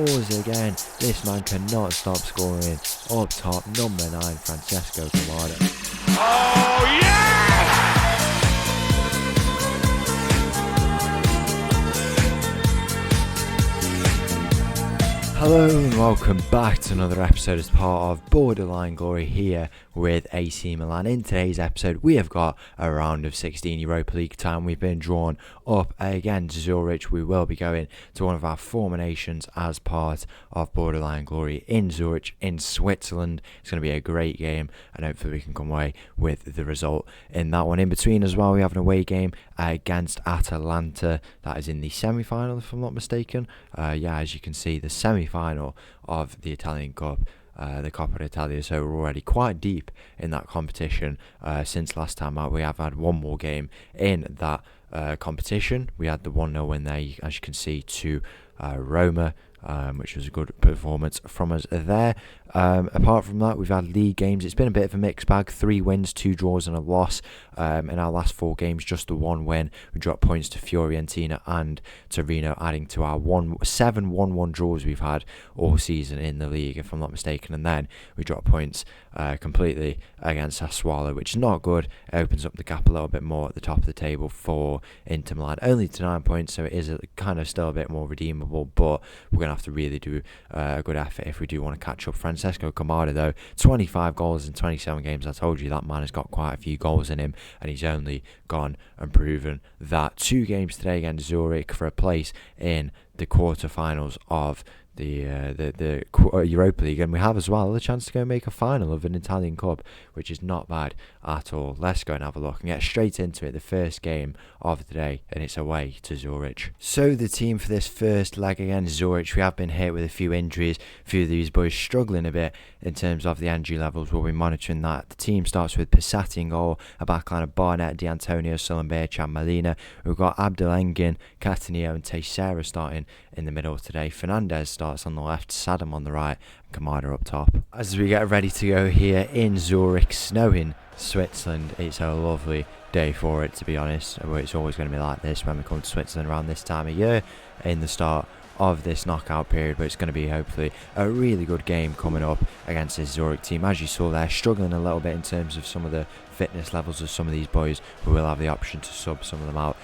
scores again. This man cannot stop scoring. Up top, number 9, Francesco Camada. Oh, yes! Hello and welcome back to another episode as part of Borderline Glory here with AC Milan. In today's episode we have got a round of 16 Europa League time. We've been drawn up against Zurich. We will be going to one of our former nations as part of Borderline Glory in Zurich in Switzerland. It's going to be a great game and hopefully we can come away with the result in that one. In between as well we have an away game against Atalanta. That is in the semi-final if I'm not mistaken. As you can see, the semi-final of the Italian Cup, the Coppa Italia, so we're already quite deep in that competition. Since last time out we have had one more game in that competition. We had the 1-0 win there, as you can see, to Roma, which was a good performance from us there. Apart from that, we've had league games. It's been a bit of a mixed bag. 3 wins, 2 draws and a loss. In our last 4 games, just the 1 win. We dropped points to Fiorentina and Torino, adding to our 7 1-1 draws we've had all season in the league, if I'm not mistaken. And then we dropped points completely against Sassuolo, which is not good. It opens up the gap a little bit more at the top of the table for Inter Milan. Only to 9 points, so it is kind of still a bit more redeemable, but we're going to have to really do a good effort if we do want to catch up. Francesco Camada, though, 25 goals in 27 games. I told you that man has got quite a few goals in him, and he's only gone and proven that. 2 games today against Zurich for a place in the quarterfinals of the Europa League, and we have as well the chance to go make a final of an Italian Cup, which is not bad at all. Let's go and have a look and get straight into it. The first game of the day, and it's away to Zurich. So the team for this first leg against Zurich, we have been hit with a few injuries. A few of these boys struggling a bit in terms of the injury levels. We'll be monitoring that. The team starts with Passati in goal, a backline of Barnett, D'Antonio, Sullenberg and Molina. We've got Abdelengin, Cataneo and Teixeira starting in the middle today. Fernandez starts on the left, Saddam on the right, and Kamada up top. As we get ready to go here in Zurich, snowing Switzerland, it's a lovely day for it, to be honest. It's always going to be like this when we come to Switzerland around this time of year in the start of this knockout period, but it's going to be hopefully a really good game coming up against this Zurich team. As you saw, they're struggling a little bit in terms of some of the fitness levels of some of these boys. We will have the option to sub some of them out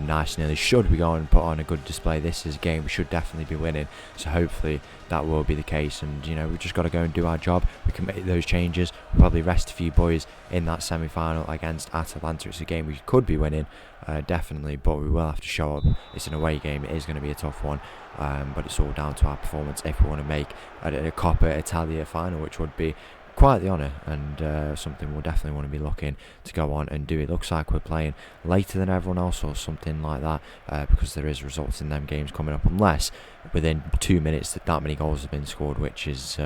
nice and early. Should we go on and put on a good display, this is a game we should definitely be winning, so hopefully that will be the case. And we've just got to go and do our job. We can make those changes. We'll probably rest a few boys in that semi-final against Atalanta. It's a game we could be winning, definitely, but we will have to show up. It's an away game, it is going to be a tough one, but it's all down to our performance if we want to make a Coppa Italia final, which would be quite the honour, and something we'll definitely want to be looking to go on and do. It looks like we're playing later than everyone else or something like that, because there is results in them games coming up, unless within 2 minutes that many goals have been scored, which is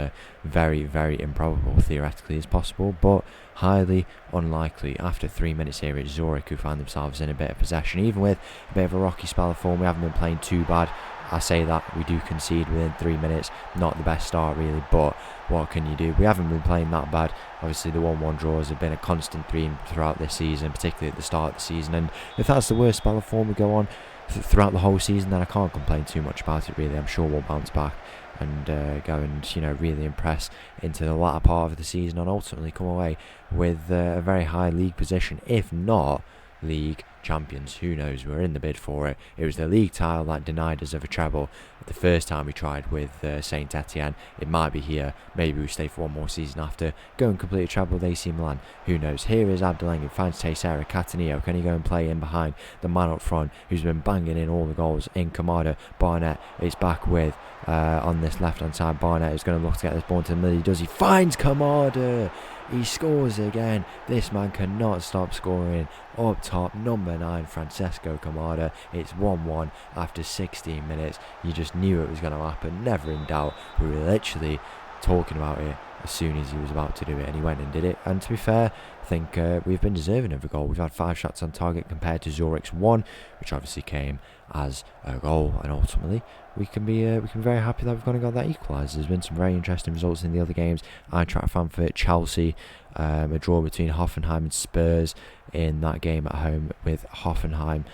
very, very improbable. Theoretically is possible, but highly unlikely. After 3 minutes here at Zurich, who find themselves in a bit of possession, even with a bit of a rocky spell of form. We haven't been playing too bad. I say that, we do concede within 3 minutes. Not the best start really, but what can you do? We haven't been playing that bad. Obviously the 1-1 draws have been a constant theme throughout this season, particularly at the start of the season, and if that's the worst spell of form we go on throughout the whole season, then I can't complain too much about it really. I'm sure we'll bounce back and go and really impress into the latter part of the season, and ultimately come away with a very high league position, if not league champions. Who knows? We're in the bid for it. It was the league title that denied us of a treble the first time we tried with Saint Etienne. It might be here. Maybe we stay for one more season after, go and complete a treble with AC Milan. Who knows? Here is Abdelengin, finds Teixeira, Cataneo. Can he go and play in behind the man up front who's been banging in all the goals in Kamada? Barnett is back with on this left hand side. Barnett is going to look to get this ball into the middle. He finds Kamada. He scores again. This man cannot stop scoring. Up top, number 9, Francesco Camada. It's 1-1 after 16 minutes. You just knew it was going to happen. Never in doubt. We were literally talking about it as soon as he was about to do it, and he went and did it. And to be fair, I think we've been deserving of a goal. We've had 5 shots on target compared to Zurich's 1, which obviously came as a goal, and ultimately we can be very happy that we've gone and got that equaliser. There's been some very interesting results in the other games. Eintracht Frankfurt, Chelsea, a draw between Hoffenheim and Spurs in that game at home, with Hoffenheim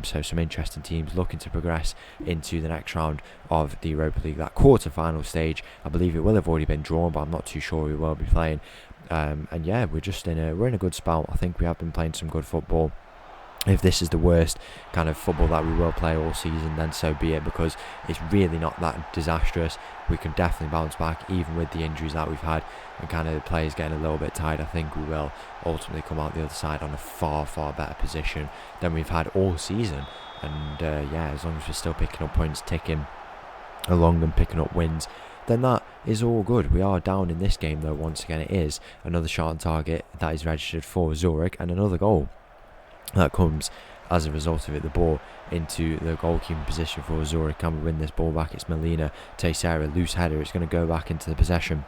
So some interesting teams looking to progress into the next round of the Europa League, that quarter-final stage. I believe it will have already been drawn, but I'm not too sure we will be playing. And yeah, we're in a good spell. I think we have been playing some good football. If this is the worst kind of football that we will play all season, then so be it, because it's really not that disastrous. We can definitely bounce back, even with the injuries that we've had and kind of the players getting a little bit tired. I think we will ultimately come out the other side on a far, far better position than we've had all season. And yeah, as long as we're still picking up points, ticking along and picking up wins, then that is all good. We are down in this game though. Once again, it is another shot on target that is registered for Zurich, and another goal that comes as a result of it. The ball into the goalkeeping position for Zurich. Can we win this ball back? It's Melina Teixeira, loose header. It's going to go back into the possession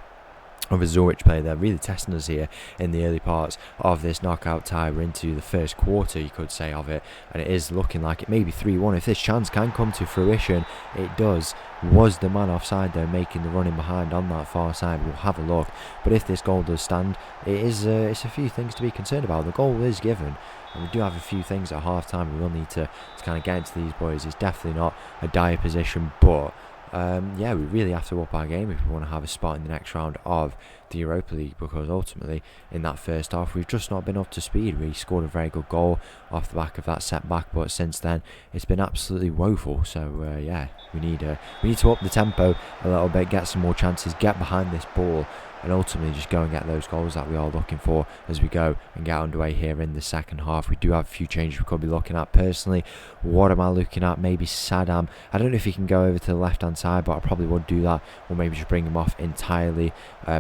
of a Zurich player. They're really testing us here in the early parts of this knockout tie. We're into the first quarter, you could say, of it, and it is looking like it may be 3-1. If this chance can come to fruition, it does. Was the man offside though, making the running behind on that far side? We'll have a look. But if this goal does stand, it is it's a few things to be concerned about. The goal is given, and we do have a few things at half time we will need to kind of get into these boys. It's definitely not a dire position, but yeah, we really have to up our game if we want to have a spot in the next round of the Europa League, because ultimately in that first half we've just not been up to speed. We scored a very good goal off the back of that setback, but since then it's been absolutely woeful. So yeah, we need to up the tempo a little bit, get some more chances, get behind this ball, and ultimately just go and get those goals that we are looking for as we go and get underway here in the second half. We do have a few changes we could be looking at. Personally, what am I looking at? Maybe Saddam. I don't know if he can go over to the left hand side, but I probably would do that, or maybe just bring him off entirely.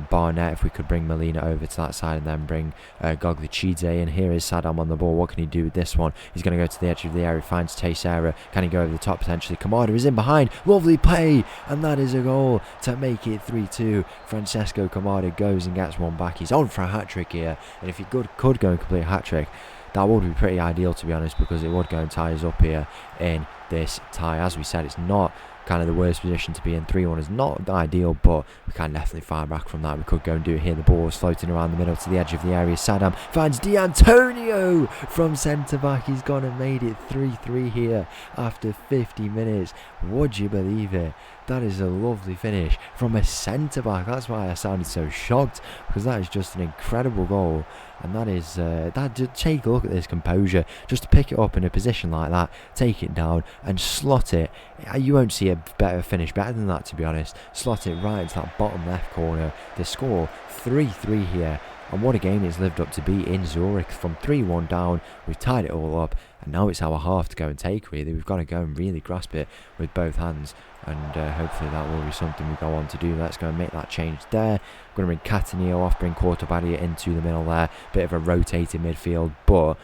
Barnett, if we could bring Melina over to that side and then bring Goglichidze in. Here is Saddam on the ball. What can he do with this one? He's going to go to the edge of the area, finds Teixeira. Can he go over the top potentially? Kamada is in behind. Lovely play, and that is a goal to make it 3-2. Francesco Kamada goes and gets one back. He's on for a hat-trick here, and if he could go and complete a hat-trick, that would be pretty ideal, to be honest, because it would go and tie us up here in this tie. As we said, it's not kind of the worst position to be in. 3-1 is not ideal, but we can definitely fire back from that. We could go and do it here. The ball is floating around the middle to the edge of the area. Saddam finds D'Antonio from centre back. He's gone and made it 3-3 here after 50 minutes. Would you believe it? That is a lovely finish from a centre back. That's why I sounded so shocked, because that is just an incredible goal. And that is take a look at this composure, just to pick it up in a position like that, take it down and slot it. You won't see a better finish better than that, to be honest. Slot it right into that bottom left corner. The score 3-3 here. And what a game it's lived up to be in Zurich. From 3-1 down, we've tied it all up, and now it's our half to go and take, really. We've got to go and really grasp it with both hands, and hopefully that will be something we go on to do. Let's go and make that change there. I'm going to bring Cataneo off, bring Quartabadia into the middle there. Bit of a rotated midfield, but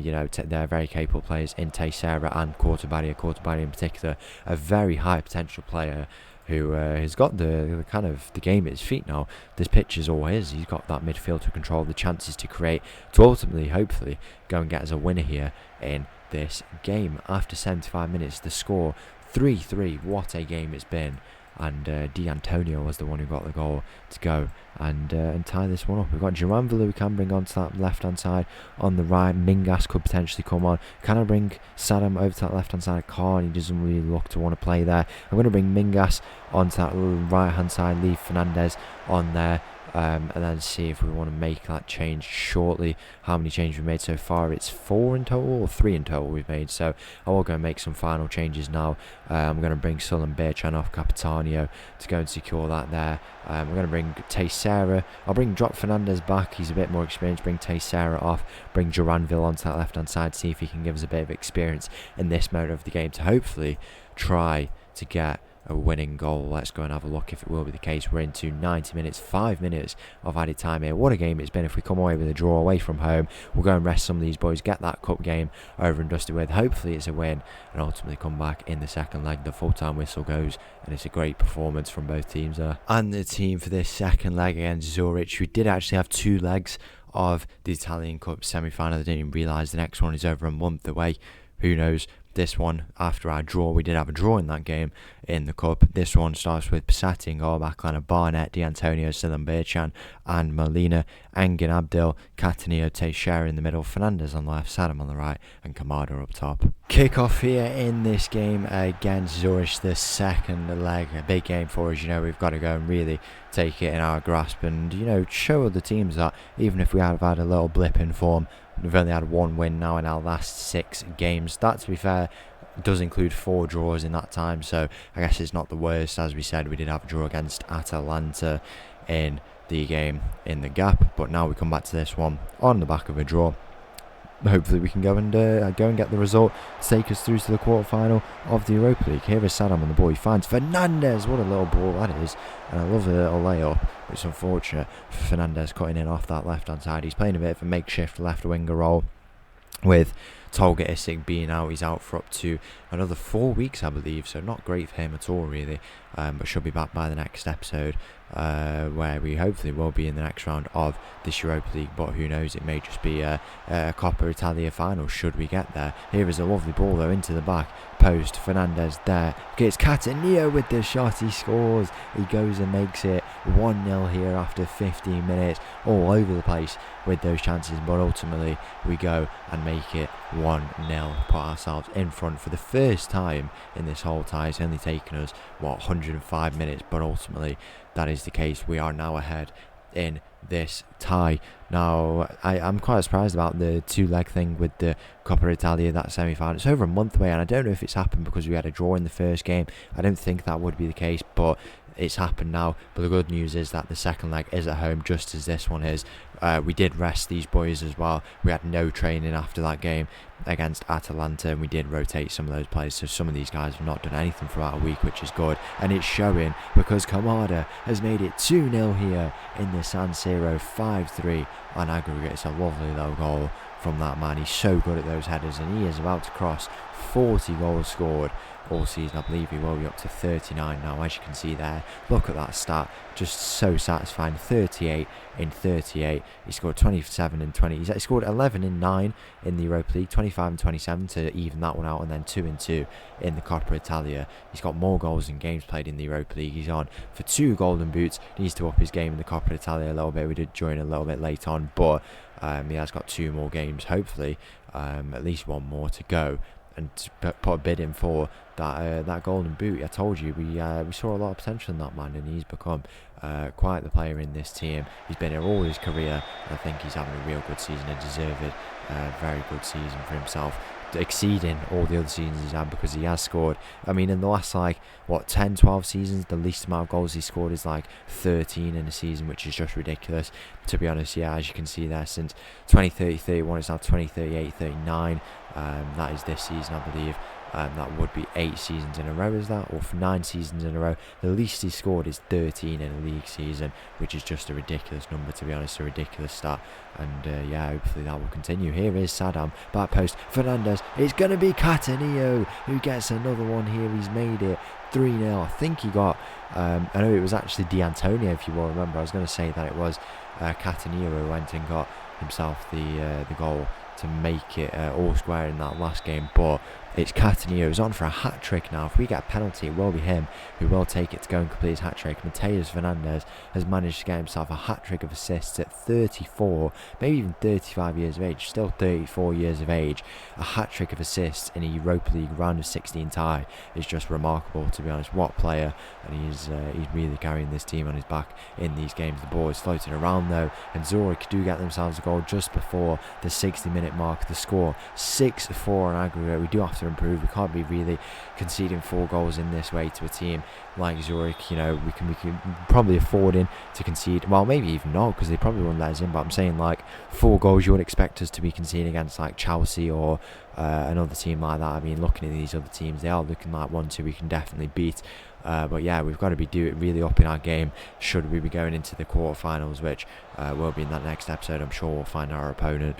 you know, they're very capable players in Teixeira and Quartabadia. Quartabadia in particular, a very high potential player who has got the kind of the game at his feet now. This pitch is all his. He's got that midfield to control, the chances to create, to ultimately, hopefully, go and get us a winner here in this game. After 75 minutes, the score 3-3. What a game it's been. And D'Antonio was the one who got the goal to go and tie this one up. We've got Giranvilla who can bring onto that left hand side. On the right, Mingas could potentially come on. Can I bring Saddam over to that left hand side? I can't. He doesn't really look to want to play there. I'm going to bring Mingas onto that right hand side, leave Fernandez on there. And then see if we want to make that change shortly. How many changes we've made so far? It's 4 in total, or 3 in total we've made. So I will go and make some final changes now. I'm going to bring Sullen Bertrand off Capitanio to go and secure that there. I'm going to bring Teixeira. I'll drop Fernandez back. He's a bit more experienced. Bring Teixeira off. Bring Duranville onto that left hand side. See if he can give us a bit of experience in this mode of the game to hopefully try to get a winning goal. Let's go and have a look if it will be the case. We're into 90 minutes, 5 minutes of added time here. What a game it's been. If we come away with a draw away from home, we'll go and rest some of these boys, get that cup game over and dusted with. Hopefully it's a win, and ultimately come back in the second leg. The full-time whistle goes, and it's a great performance from both teams there. And the team for this second leg against Zurich, we did actually have 2 legs of the Italian Cup semi-final. I didn't even realise the next one is over a month away. Who knows? This one, after our draw, we did have a draw in that game in the cup. This one starts with Passati in goal, backline of Barnett, D'Antonio, Silan and Molina, Engin Abdil, Cataneo, Teixeira in the middle, Fernandez on the left, Saddam on the right, and Kamada up top. Kick-off here in this game against Zurich, the second leg. A big game for us. We've got to go and really take it in our grasp and, show other teams that even if we have had a little blip in form, we've only had one win now in our last 6 games. That, to be fair, does include 4 draws in that time, so I guess it's not the worst. As we said, we did have a draw against Atalanta in the game in the gap, but now we come back to this one on the back of a draw. Hopefully we can go and get the result to take us through to the quarter-final of the Europa League. Here is Saddam on the ball. He finds Fernandez. What a little ball that is. And I love the little layup. It's unfortunate for Fernandez cutting in off that left-hand side. He's playing a bit of a makeshift left winger role with Tolga Isik being out. He's out for up to another 4 weeks, I believe, so not great for him at all, really, but should be back by the next episode, where we hopefully will be in the next round of this Europa League, but who knows, it may just be a Coppa Italia final should we get there. Here is a lovely ball though into the back post. Fernandez there gets Cataneo with the shot. He scores. He goes and makes it 1-0 here after 15 minutes. All over the place with those chances, but ultimately we go and make it 1-0, put ourselves in front for the first time in this whole tie. It's only taken us 105 minutes, but ultimately that is the case. We are now ahead in this tie. Now I'm quite surprised about the 2-leg thing with the Coppa Italia, that semi-final. It's over a month away, and I don't know if it's happened because we had a draw in the first game. I don't think that would be the case, but it's happened now. But the good news is that the second leg is at home, just as this one is. We did rest these boys as well. We had no training after that game against Atalanta, and we did rotate some of those players, so some of these guys have not done anything for about a week, which is good, and it's showing because Kamada has made it 2-0 here in the San Siro, 5-3 on aggregate. It's a lovely little goal from that man. He's so good at those headers, and he is about to cross 40 goals scored all season. I believe he will be up to 39 now, as you can see there. Look at that stat, just so satisfying. 38 in 38. He scored 27 in 20. He scored 11 in 9 in the Europa League, 25 and 27 to even that one out, and then 2 in 2 in the Coppa Italia. He's got more goals in games played in the Europa League. He's on for 2 golden boots. He needs to up his game in the Coppa Italia a little bit. We did join a little bit late on, but he has got 2 more games, hopefully, at least 1 more to go, and to put a bid in for that golden boot. I told you we saw a lot of potential in that man, and he's become quite the player in this team. He's been here all his career, and I think he's having a real good season, a deserved very good season for himself, exceeding all the other seasons he's had, because he has scored. I mean, in the last 10-12 seasons, the least amount of goals he scored is 13 in a season, which is just ridiculous, to be honest. Yeah, as you can see there, since 2030-31 it's now 2038-39. That is this season, I believe. That would be 8 seasons in a row, is that? Or 9 seasons in a row. The least he scored is 13 in a league season, which is just a ridiculous number, to be honest, a ridiculous stat. And yeah, hopefully that will continue. Here is Saddam, back post, Fernandez. It's going to be Cataneo who gets another one here. He's made it 3-0. I think he got, I know it was actually D'Antonio, if you will remember. I was going to say that it was Cataneo who went and got himself the goal to make it all square in that last game, but it's Cataneo who's on for a hat-trick now. If we get a penalty, it will be him who will take it to go and complete his hat-trick. Mateus Fernandez has managed to get himself a hat-trick of assists at 34, maybe even 35 years of age, still 34 years of age. A hat-trick of assists in a Europa League round of 16 tie is just remarkable, to be honest. What player, and he's really carrying this team on his back in these games. The ball is floating around though, and Zurich do get themselves a goal just before the 60-minute mark. The score 6-4 on aggregate. We do have to improve. We can't be really conceding 4 goals in this way to a team like Zurich. We can probably affording to concede, well, maybe even not, because they probably won't let us in, but I'm saying 4 goals you would expect us to be conceding against Chelsea or another team like that. I mean, looking at these other teams, they are looking like 1-2 we can definitely beat. But yeah, we've got to be really up in our game should we be going into the quarterfinals, which will be in that next episode. I'm sure we'll find our opponent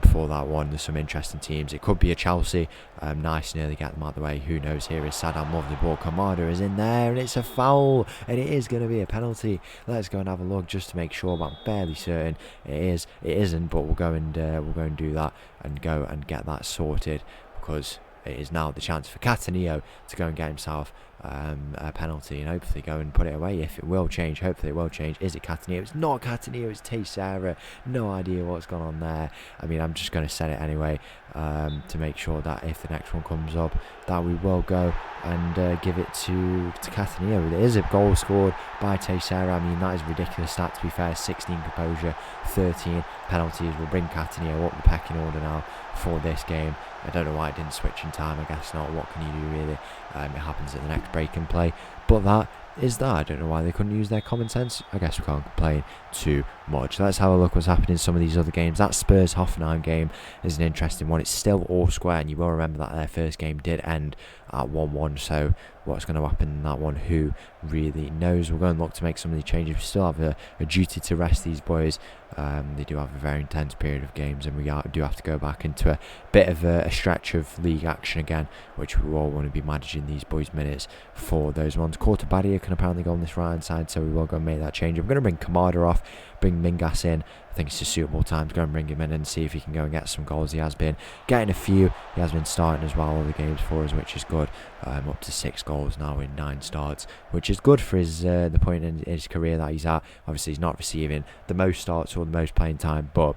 before that one. There's some interesting teams. It could be a Chelsea. Nice and early, get them out of the way. Who knows? Here is Saddam, lovely ball. Kamada is in there, and it's a foul, and it is going to be a penalty. Let's go and have a look just to make sure, but I'm fairly certain it is. It isn't, but we'll go and do that and go and get that sorted, because it is now the chance for Cataneo to go and get himself a penalty and hopefully go and put it away. If it will change, hopefully it will change. Is it Cataneo? It's not Cataneo, it's Teixeira. No idea what's gone on there. I mean, I'm just going to set it anyway to make sure that if the next one comes up that we will go and give it to Cataneo. There is a goal scored by Teixeira. I mean, that is a ridiculous stat, to be fair. 16 composure, 13 penalties will bring Cataneo up the pecking order now for this game. I don't know why it didn't switch in time. I guess not. What can you do, really? It happens at the next break and play. But that is that. I don't know why they couldn't use their common sense. I guess we can't complain too much. Let's have a look what's happening in some of these other games. That Spurs-Hoffenheim game is an interesting one. It's still all square, and you will remember that their first game did end at 1-1. So what's going to happen in that one, who really knows? We're going to look to make some of these changes. We still have a duty to rest these boys. They do have a very intense period of games, and we do have to go back into a bit of a stretch of league action again, which we all want to be managing these boys' minutes for those ones. Quarter-Barrier can apparently go on this right hand side, so we will go and make that change. I'm going to bring Kamada off, bring Mingas in. I think it's a suitable time to go and bring him in and see if he can go and get some goals. He has been getting a few. He has been starting as well all the games for us, which is good. Up to 6 goals now in 9 starts, which is good for his the point in his career that he's at. Obviously, he's not receiving the most starts or the most playing time, but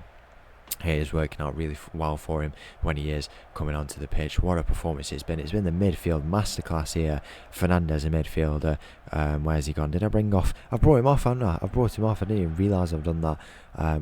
it is working out really well for him when he is coming onto the pitch. What a performance it's been. It's been the midfield masterclass here. Fernandez, a midfielder. Where's he gone? Did I bring off? I've brought him off, haven't I? I've brought him off. I didn't even realise I've done that.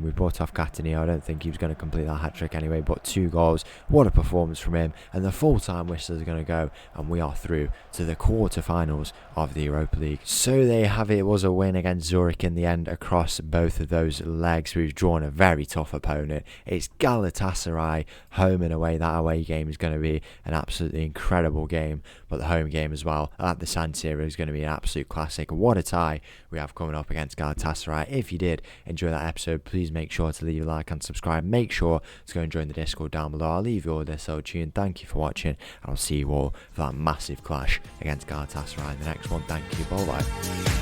We brought off Cataneo. I don't think he was going to complete that hat-trick anyway, but 2 goals. What a performance from him. And the full-time whistles are going to go, and we are through to the quarter-finals of the Europa League. So there you have it. It was a win against Zurich in the end across both of those legs. We've drawn a very tough opponent. It's Galatasaray, home and away. That away game is going to be an absolutely incredible game, but the home game as well at the San Siro is going to be an absolute classic. What a tie we have coming up against Galatasaray. If you did enjoy that episode, please make sure to leave a like and subscribe. Make sure to go and join the Discord down below. I'll leave you all this so tuned. Thank you for watching, and I'll see you all for that massive clash against Galatasaray in the next one. Thank you. Bye bye.